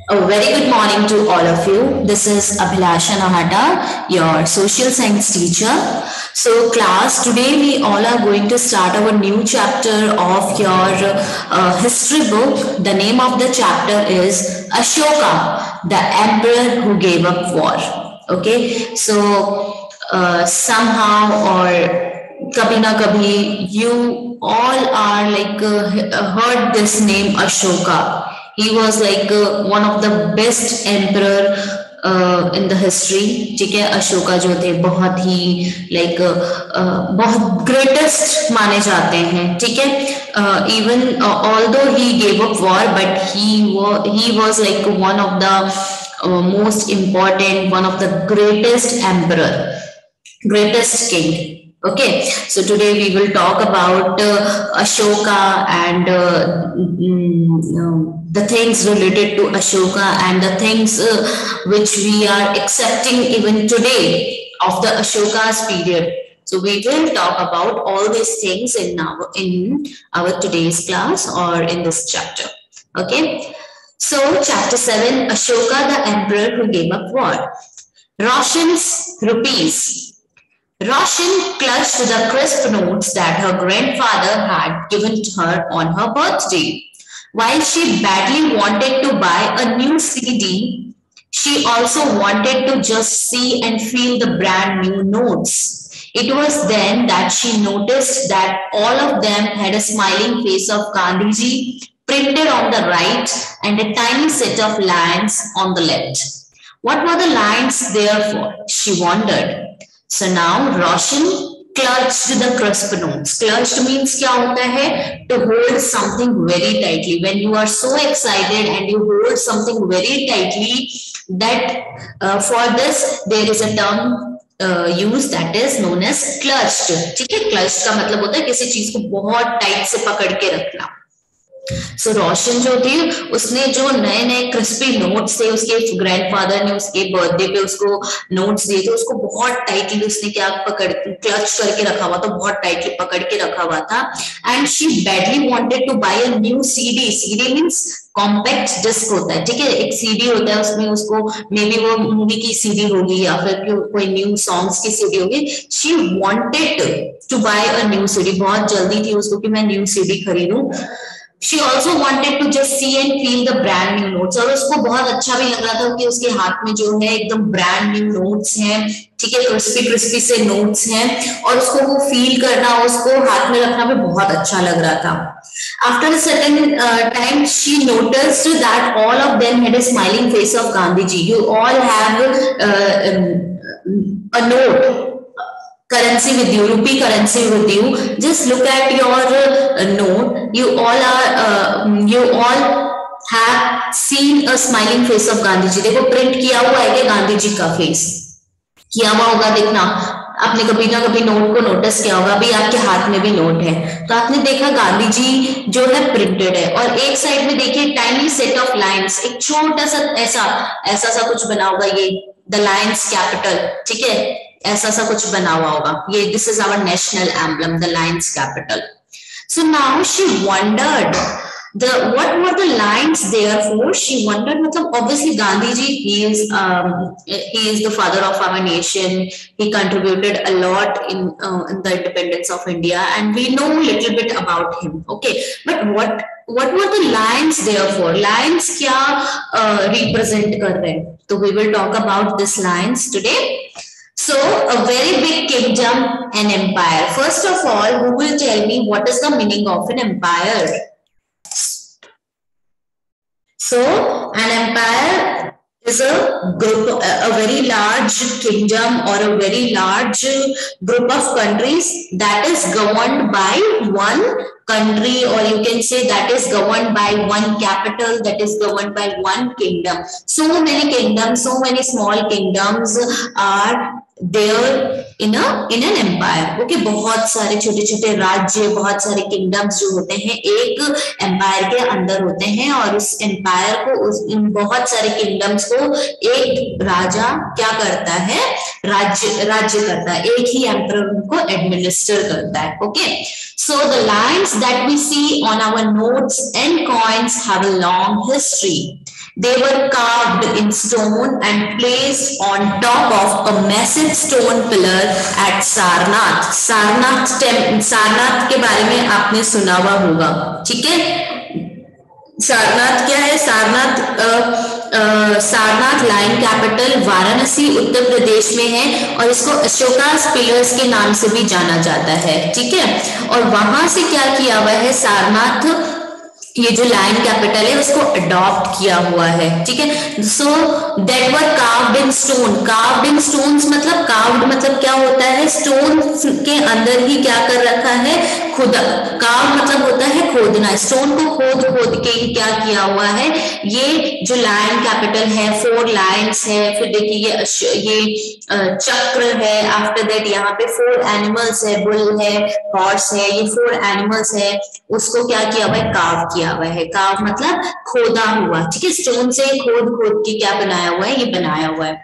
A very good morning to all of you. This is Abhilasha Nahata, your social science teacher. So, class, today we all are going to start our new chapter of your history book. The name of the chapter is Ashoka, the emperor who gave up war. Okay, so somehow or kabhi na kabhi, you all are like heard this name Ashoka. He was like one of the best emperor in the history. ठीक है, अशोका जो थे बहुत ही like बहुत greatest माने जाते हैं. ठीक है, even although he gave up war, but he was like one of the most important, one of the greatest emperor, greatest king. Okay, so today we will talk about Ashoka and the things related to Ashoka and the things which we are accepting even today of the Ashoka's period. So we will talk about all these things in our today's class or in this chapter. Okay, so chapter 7, Ashoka the emperor who gave up war. Roshan's rupees. Roshan clutched the crisp notes that her grandfather had given to her on her birthday. While she badly wanted to buy a new CD, she also wanted to just see and feel the brand new notes. It was then that she noticed that all of them had a smiling face of Gandhiji printed on the right and a tiny set of lines on the left. What were the lines there for? She wondered. So now Roshan clutched the crisp notes. Clutched means क्या होता है? To hold something very tightly. When you are so excited and you hold something very tightly, that for this there is a term used that is known as clutched. ठीक है, clutched का मतलब होता है किसी चीज को बहुत टाइट से पकड़ के रखना. सो रोशन जो थी उसने जो नए नए क्रिस्पी नोट्स थे, उसके ग्रैंडफादर ने उसके बर्थडे पे उसको नोट्स दिए थे, उसको बहुत टाइटली उसने क्या पकड़ क्लच करके रखा हुआ था, बहुत टाइटली पकड़ के रखा हुआ था. And she badly wanted to buy a new CD. CD means compact disc होता है. ठीक है, एक सीडी होता है, उसमें उसको मे बी वो मूवी की सीडी होगी या फिर कोई न्यू सॉन्ग्स की सीडी होगी. She wanted to buy a new CD. बहुत जल्दी थी उसको कि मैं न्यू सीडी खरीदूं. She also wanted to just see and feel the brand new notes. और उसको बहुत अच्छा भी लग रहा था कि उसके हाथ में जो है एकदम brand new notes हैं. ठीक है, crispy से notes हैं और उसको वो feel करना, उसको हाथ में रखना भी बहुत अच्छा लग रहा था. After a certain time, she noticed that all of them had a smiling face of Gandhiji. You all have a note. Currency with you, rupee currency with you. Just look at your note. You all have seen a smiling face of Gandhiji. देखो print किया हुआ है कि गांधी जी का face किया हुआ होगा. देखना, आपने कभी ना कभी नोट को नोटिस किया होगा. अभी आपके हाथ में भी नोट है तो आपने देखा गांधी जी जो है प्रिंटेड है और एक साइड में देखिए टाइनी सेट ऑफ लाइंस, एक छोटा सा ऐसा सा कुछ बना होगा. ये द लायंस कैपिटल. ठीक है, ऐसा सा कुछ बना हुआ होगा. ये this is our national emblem, the lions capital. So now she wondered what were the lines there for. She wondered, मतलब obviously Gandhi ji, he is the father of our nation. He contributed a lot in the independence of India and we know a little bit about him. Okay, but what were the lines there for? Lines क्या represent कर रहे हैं? So we will talk about these lines today. So a very big kingdom, an empire. First of all, who will tell me what is the meaning of an empire? So an empire is a group, a very large kingdom or a very large group of countries that is governed by one country, or you can say that is governed by one capital, that is governed by one kingdom. So many kingdoms, so many small kingdoms are there in an empire. Okay, बहुत सारे छोटे छोटे राज्य, बहुत सारे kingdoms जो होते हैं एक एम्पायर के अंदर होते हैं और उस एम्पायर को इन बहुत सारे किंगडम्स को एक राजा क्या करता है, राज्य करता है. एक ही एम्परर उनको एडमिनिस्टर करता है. Okay, so the lines that we see on our notes and coins have a long history. They were carved in stone and placed on top of a massive stone pillar at Sarnath. Sarnath के बारे में आपने सुना हुआ होगा, ठीक है। सारनाथ क्या है? सारनाथ लाइन कैपिटल वाराणसी उत्तर प्रदेश में है और इसको अशोकास पिलर्स के नाम से भी जाना जाता है, ठीक है। और वहां से क्या किया हुआ है, सारनाथ ये जो लाइन कैपिटल है उसको अडॉप्ट किया हुआ है, ठीक है। So that were carved in stone. Carved in stones मतलब, कार्व्ड मतलब क्या होता है, स्टोन के अंदर ही क्या कर रखा है, खुदा। कार्व मतलब होता है खोदना, स्टोन को खोद खोद के ही क्या किया हुआ है। ये जो लाइन कैपिटल है, 4 लाइन्स है, फिर देखिए ये चक्र है, आफ्टर दैट यहाँ पे 4 एनिमल्स है, बुल है, हॉर्स है, ये 4 एनिमल्स है, उसको क्या किया हुआ है, कार्व किया हुआ है। कार्व मतलब खोदा हुआ, ठीक है। स्टोन से खोद खोद के क्या बनाया हुआ है, ये बनाया हुआ है।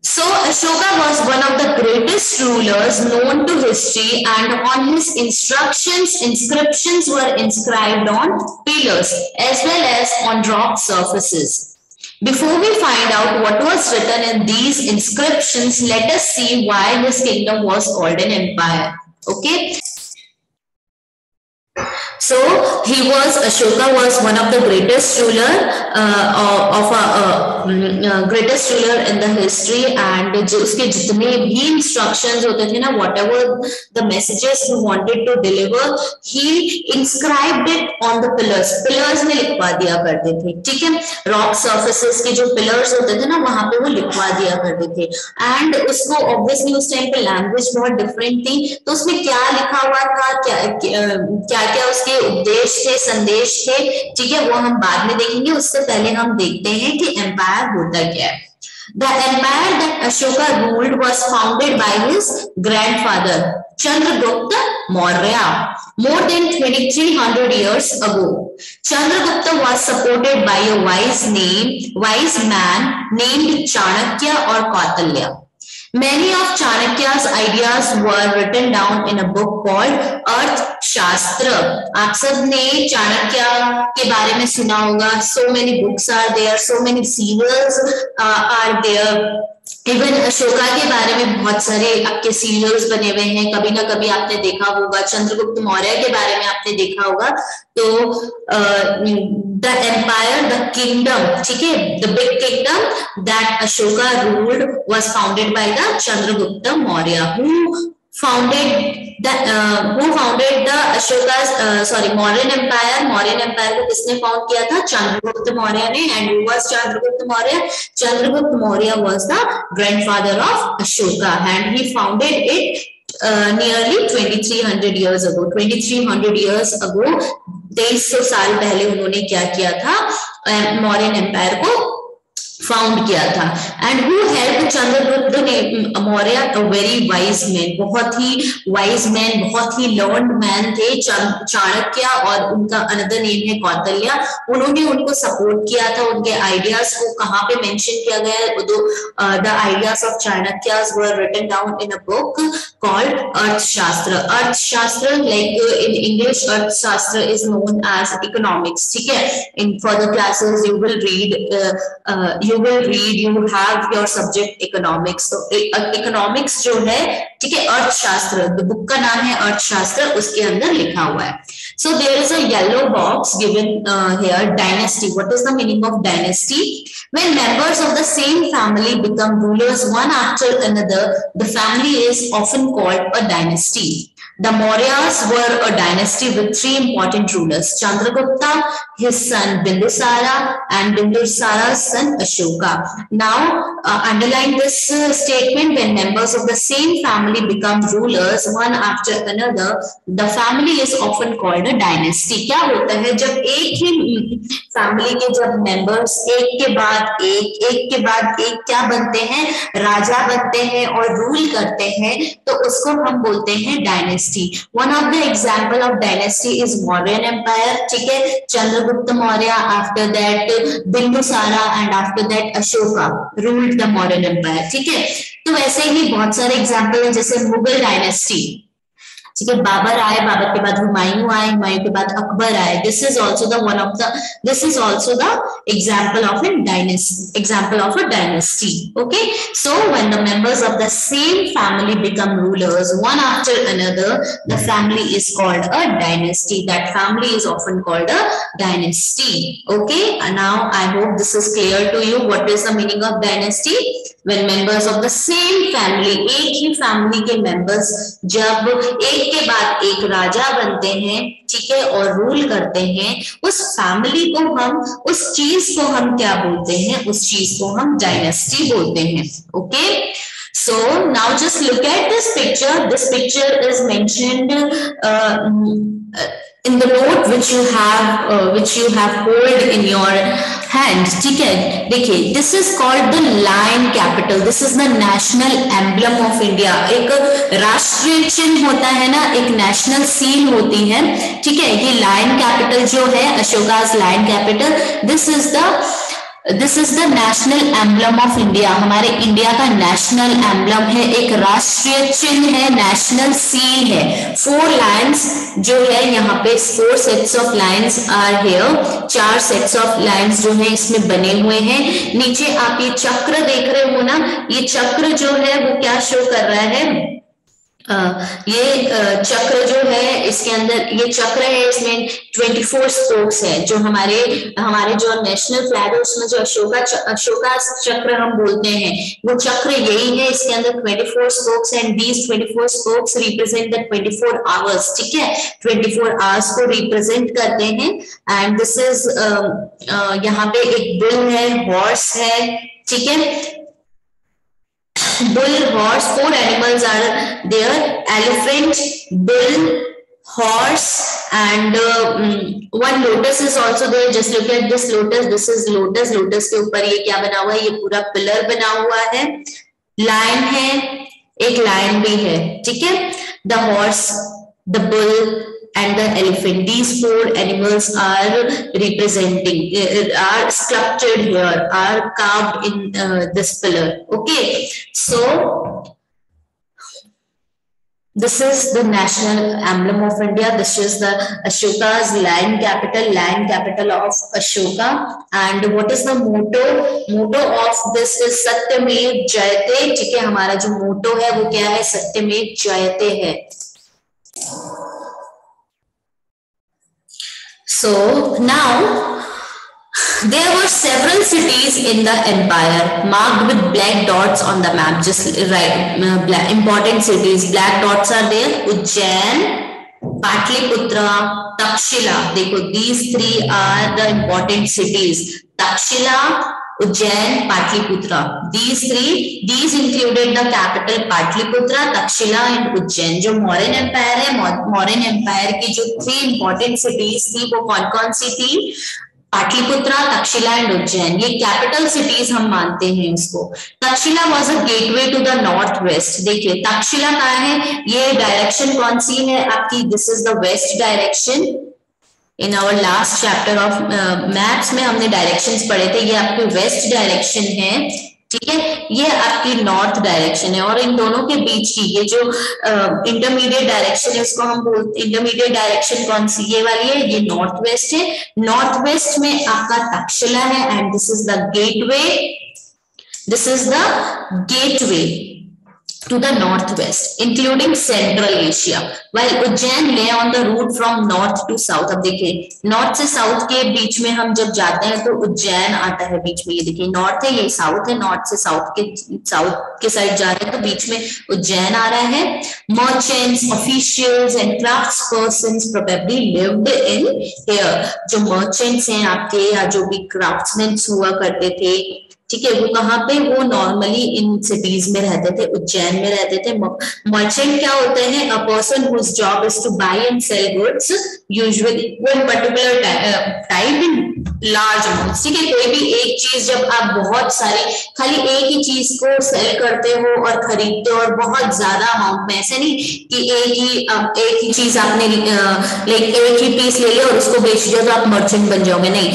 So Ashoka was one of the greatest rulers known to history, and on his instructions, inscriptions were inscribed on pillars as well as on rock surfaces. Before we find out what was written in these inscriptions, let us see why his kingdom was called an empire. Okay. So Ashoka was one of the greatest ruler greatest ruler in the history, and जो उसके जितने भी instructions होते थे ना, whatever the messages he wanted to deliver, he inscribed it on the pillars. Pillars में लिखवा दिया करते थे, ठीक है। Rock surfaces के जो pillars होते थे ना, वहां पे वो लिखवा दिया करते थे। And उसको obviously उस टाइम पे language बहुत different थी, तो उसमें क्या लिखा हुआ था, क्या क्या उसके उपदेश थे, संदेश थे, ठीक है, वो हम बाद में देखेंगे। उससे पहले हम देखते हैं कि एम्पायर होता क्या है। The empire that Ashoka ruled was founded by his grandfather Chandragupta Maurya more than 2300 years ago. Chandragupta was supported by a wise man named Chanakya or Kautilya. Many of Chanakya's ideas were written down in a book called Arthashastra. आप सब ने चाणक्य के बारे में सुना होगा। So many books are there, so many serials are there. Even Ashoka के बारे में बहुत सारे आपके सीरियल्स बने हुए हैं, कभी ना कभी आपने देखा होगा। चंद्रगुप्त मौर्य के बारे में आपने देखा होगा। तो द एम्पायर, द किंगडम, ठीक है, the big kingdom that Ashoka ruled was founded by the Chandragupta Maurya, who founded the Ashoka's Mauryan Empire. Mauryan Empire को किसने फाउंड किया था? चंद्रगुप्त मौर्य ने। And who was Chandragupta Maurya? Chandragupta Maurya was the grandfather of Ashoka, and he founded it nearly 2300 years ago. 2300 years ago, 2300 साल पहले उन्होंने क्या किया था? मौर्यन एम्पायर को फाउंड किया था। And who help Chandragupta Maurya, a very wise man, बहुत ही वाइज मैन, बहुत ही लर्न्ड मैन थे चाणक्य, और उनका अनदर नेम है कौटिल्य। उन्होंने उनको सपोर्ट किया था। उनके आइडियाज को कहाँ पे मेंशन किया गया है? The ideas of Chanakya were written down in a book called Arthashastra. Arthashastra, like in English Arthashastra is known as economics, ठीक है। In further classes you will read, you have your subject economics. तो इकोनॉमिक्स जो है, ठीक है, अर्थशास्त्र, बुक का नाम है अर्थशास्त्र, उसके अंदर लिखा हुआ है। So there is a yellow box given here, dynasty. What is the meaning of dynasty? When members of the same family become rulers one after another, the family is often called a dynasty. The Mauryas were a dynasty with 3 important rulers: Chandragupta, his son Bindusara, and Bindusara's son Ashoka. Now, underline this statement: when members of the same family become rulers one after another, the family is often called a dynasty. क्या होता है जब एक ही family के जब members एक के बाद एक क्या बनते हैं? राजा बनते हैं और रूल करते हैं, तो उसको हम बोलते हैं dynasty. One of the example of dynasty is Mauryan Empire, ठीक है, Chandragupta Maurya, after that Bindusara, and after that Ashoka ruled the Mauryan Empire, ठीक है। तो वैसे ही बहुत सारे एग्जाम्पल हैं, जैसे मुगल डायनेस्टी, ठीक है, बाबर आए, बाबर के बाद हुमायूं आए, हुमायूं के बाद अकबर आए. This is also the one of the, this is also the example of a dynasty, example of a dynasty. Okay, so when the members of the same family become rulers one after another, the family is called a dynasty. That family is often called a dynasty. Okay, now I hope this is clear to you. What is the meaning of dynasty? When members of the same family, एक ही family के members जब एक के बाद एक राजा बनते हैं, ठीक है, और रूल करते हैं, उस फैमिली को हम, उस चीज को हम क्या बोलते हैं? उस चीज को हम डायनेस्टी बोलते हैं. Okay, so now just look at this picture. This picture is mentioned in the note which you have hold in your hand. ठीक है, देखिए, this is called the lion capital. This is the national emblem of India. एक राष्ट्रीय चिन्ह होता है ना, एक नेशनल सील होती है. ठीक है, ये lion capital जो है, अशोका's lion capital, this is the national emblem of India. हमारे इंडिया का नेशनल एम्बलम है, एक राष्ट्रीय चिन्ह है, नेशनल सील है. 4 लायंस जो है यहाँ पे, 4 sets of lions are here. 4 sets of lions जो है इसमें बने हुए हैं. नीचे आप ये चक्र देख रहे हो ना, ये चक्र जो है वो क्या शो कर रहा है? ये चक्र जो है, इसके अंदर ये चक्र है, इसमें 24 स्पोक्स है. जो हमारे जो नेशनल फ्लैग है उसमें जो अशोका चक्र हम बोलते हैं, वो चक्र यही है. इसके अंदर 24 spokes and these 24 spokes represent the 24 hours. ठीक है, 24 आवर्स को रिप्रेजेंट करते हैं. एंड दिस इज, यहाँ पे एक बुल है, हॉर्स है. ठीक है, bull, horse, 4 animals are there: elephant, bull, horse, and one lotus is also there. Just look at this lotus. This is lotus. Lotus के ऊपर ये क्या बना हुआ है? ये पूरा पिलर बना हुआ है. lion है, एक lion भी है. ठीक है, the horse, the bull and the elephant, these 4 animals are representing, are sculpted here, are carved in this pillar. Okay, so this is the national emblem of India. This is the Ashoka's lion capital of Ashoka. And what is the motto of this is Satyamev Jayate. ठीक है, हमारा जो motto है वो क्या है? Satyamev Jayate है. So now there were several cities in the empire marked with black dots on the map. Just right, important cities, black dots are there: Ujjain, Patliputra, Takshila. देखो, these 3 are the important cities: Takshila, Ujjain, Patliputra. These included the capital Patliputra, Takshila and Ujjain. जो Mauryan Empire है, Mauryan Empire की जो 3 important cities थी वो कौन-कौन सी थी? पाटलिपुत्रा, तक्षशिला एंड उज्जैन. ये कैपिटल सिटीज हम मानते हैं इसको. Taxila was a gateway to the north west. देखिए, तक्षशिला कहाँ है? ये डायरेक्शन कौन सी है आपकी? This is the west direction. In our last chapter of maths में हमने डायरेक्शंस पढ़े थे. ये आपकी वेस्ट डायरेक्शन है. ठीक है, ये आपकी नॉर्थ डायरेक्शन है. और इन दोनों के बीच की ये जो इंटरमीडिएट डायरेक्शन है, इसको हम बोलते, इंटरमीडिएट डायरेक्शन कौन सी? ये वाली है. ये नॉर्थ वेस्ट है. नॉर्थ वेस्ट में आपका तक्षशिला है and this is the gateway. This is the gateway to the northwest, including Central Asia, while Ujjain lay on the route from north to south. अब देखिए, नॉर्थ से साउथ के बीच में हम जब जाते हैं तो उज्जैन आता है बीच में. ये देखिए, नॉर्थ है, ये साउथ है. नॉर्थ से साउथ के साइड जा रहे हैं तो बीच में उज्जैन आ रहा है. Merchants, officials and craftspersons probably lived in here. जो merchants हैं आपके, या जो भी craftsmen हुआ करते थे, ठीक है, वो कहाँ पे? वो नॉर्मली इन सिटीज में रहते थे, उज्जैन में रहते थे. मर्चेंट क्या होते हैं? A person whose job is to buy and sell goods, usually one particular time large amount, ठीक है। कोई भी एक चीज जब आप बहुत सारी खाली एक ही चीज को सेल करते हो और खरीदते हो और बहुत ज्यादा अमाउंट में, ऐसे नहीं कि एक ही चीज आपने लाइक एक ही पीस ले लिया और उसको बेच दिया तो आप मर्चेंट बन जाओगे, नहीं।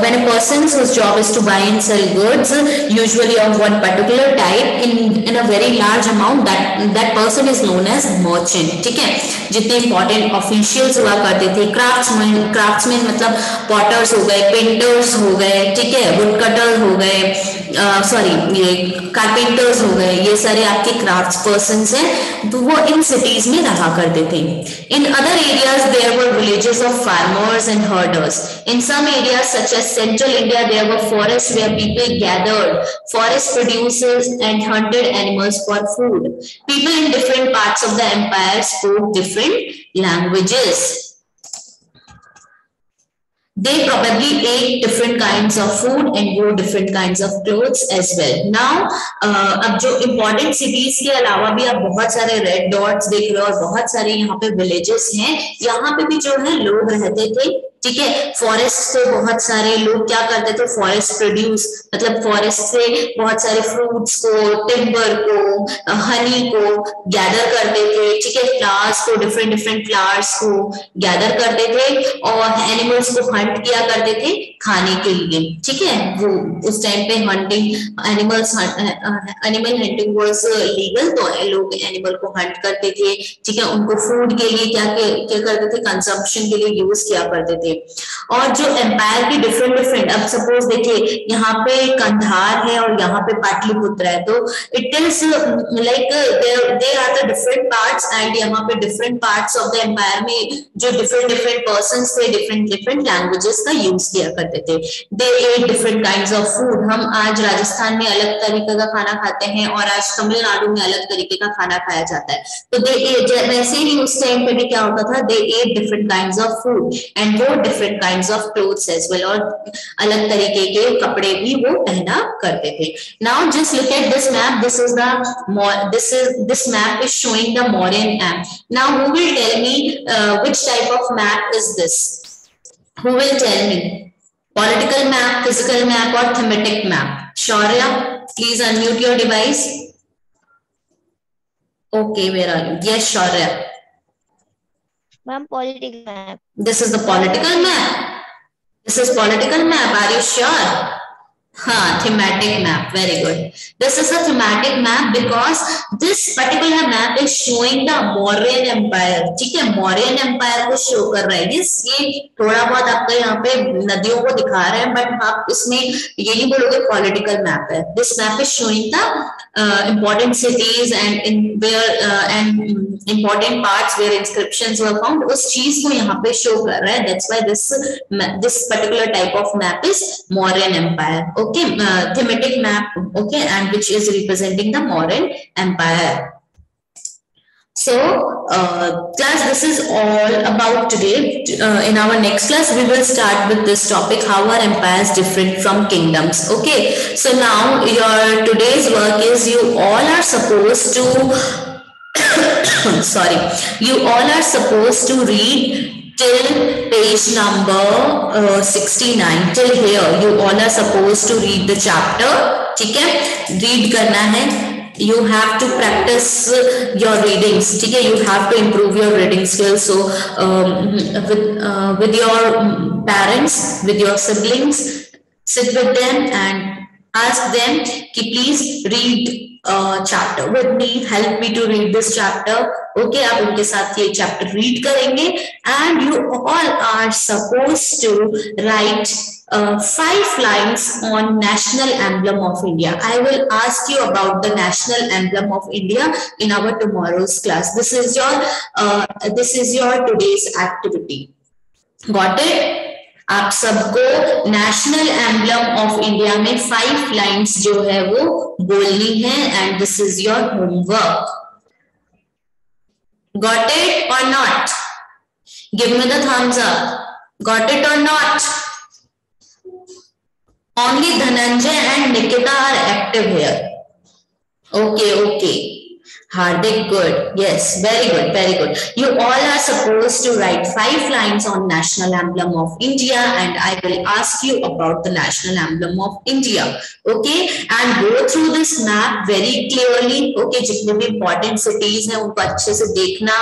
when a person's whose job is to buy and sell goods usually of one particular type in a very large amount, that person is known as merchant, ठीक है। जितने इंपॉर्टेंट ऑफिशियल्स हुआ करते थे, क्राफ्ट्समैन मतलब पॉटर्स हो गए, painters हो गए, ठीक है, वुड कटर्स हो गए, सॉरी ये कारपेंटर्स हो गए, ये सारे आपके क्राफ्ट्स पर्संस हैं, तो वो इन सिटीज में रहा करते थे। In other areas there were villages of farmers and herders. In some areas such as central India there were forest where people gathered forest producers and hunted animals for food. People in different parts of the empire spoke different languages. They probably ate different kinds of food and wore different kinds of clothes as well. Now, अब जो important cities के अलावा भी आप बहुत सारे red dots देख रहे हो और बहुत सारे यहाँ पे villages हैं, यहाँ पे भी जो है लोग रहते थे, ठीक है। फॉरेस्ट से बहुत सारे लोग क्या करते थे, फॉरेस्ट प्रोड्यूस मतलब फॉरेस्ट से बहुत सारे फ्रूट्स को, टिम्बर को, हनी को गैदर करते थे, ठीक है। फ्लावर्स को, डिफरेंट फ्लावर्स को गैदर करते थे और एनिमल्स को हंट किया करते थे खाने के लिए, ठीक है। वो उस टाइम पे hunting animal hunting was legal, तो लोग एनिमल को हंट करते थे, ठीक है। उनको फूड के लिए क्या करते थे, कंजम्पशन के लिए यूज किया करते थे। और जो एम्पायर की डिफरेंट अब सपोज देखिए यहाँ पे कंधार है और यहाँ पे पाटलिपुत्र है, तो it is like they are the different parts and यहाँ पे different parts of the empire में जो डिफरेंट पर्संस थे डिफरेंट लैंग्वेजेस का यूज किया करते थे। They ate different kinds of food. हम आज राजस्थान में अलग तरीके का खाना खाते हैं और आज तमिलनाडु में अलग तरीके का खाना खाया जाता है, तो दे वैसे ही उस टाइम पे भी क्या होता था, they ate different kinds of food and वो different kinds of clothes as well, और अलग तरीके के कपड़े भी वो पहना करते थे। Now just look at this map. This map is showing the Mauryan map. Now who will tell me which type of map is this? Who will tell me? Political map, physical map, or thematic map? Shaurya, please unmute your device. Okay, where are you? Yes, Shaurya. Ma'am, political map. This is the political map. This is political map. Are you sure? Thematic map. Very good. This is a thematic map because this particular map is showing the Mauryan Empire. ठीक है, Mauryan Empire को show कर रहा है। ये थोड़ा बहुत आपको यहाँ पे नदियों को दिखा रहे हैं, बट आप इसमें ये नहीं बोलोगे political map है। This map is showing the important cities and important parts where inscriptions were found. उस चीज को यहाँ पे show कर रहा है। That's why this particular type of map is Mauryan Empire. Okay, thematic map, okay, and which is representing the Mauryan Empire. So, class, this is all about today. In our next class, we will start with this topic: how are empires different from kingdoms? Okay. So now your today's work is you all are supposed to sorry, you all are supposed to read till page number 69. Till here you all are supposed to read the chapter, ठीक है। read करना है, you have to practice your readings, ठीक है। you have to improve your reading skills. So with your parents, with your siblings, sit with them and ask them कि please read chapter with me, help me to read this chapter. Okay, आप उनके साथ ये chapter read करेंगे and you all are supposed to write 5 lines on national emblem of India. I will ask you about the national emblem of India in our tomorrow's class. This is your today's activity. Got it? आप सबको national emblem of India में 5 lines जो है वो बोलनी है and this is your homework. Got it or not? Give me the thumbs up. Got it or not? Only Dhananjay and Nikita are active here. Okay. Hardik, good. Yes, very good, very good. You all are supposed to write 5 lines on national emblem of India, and I will ask you about the national emblem of India. Okay, and go through this map very clearly. Okay, जितने भी important cities हैं उनको अच्छे से देखना.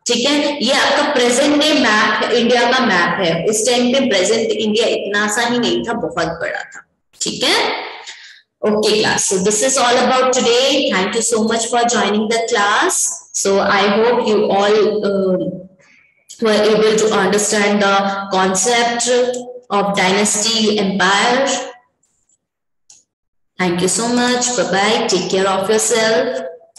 ठीक है, ये आपका प्रेजेंट डे मैप इंडिया का मैप है. उस टाइम पे प्रेजेंट इंडिया इतना सा ही नहीं था, बहुत बड़ा था. ठीक है. Okay, class. So this is all about today. Thank you so much for joining the class. So I hope you all were able to understand the concept of dynasty empire. Thank you so much. Bye-bye. Take care of yourself.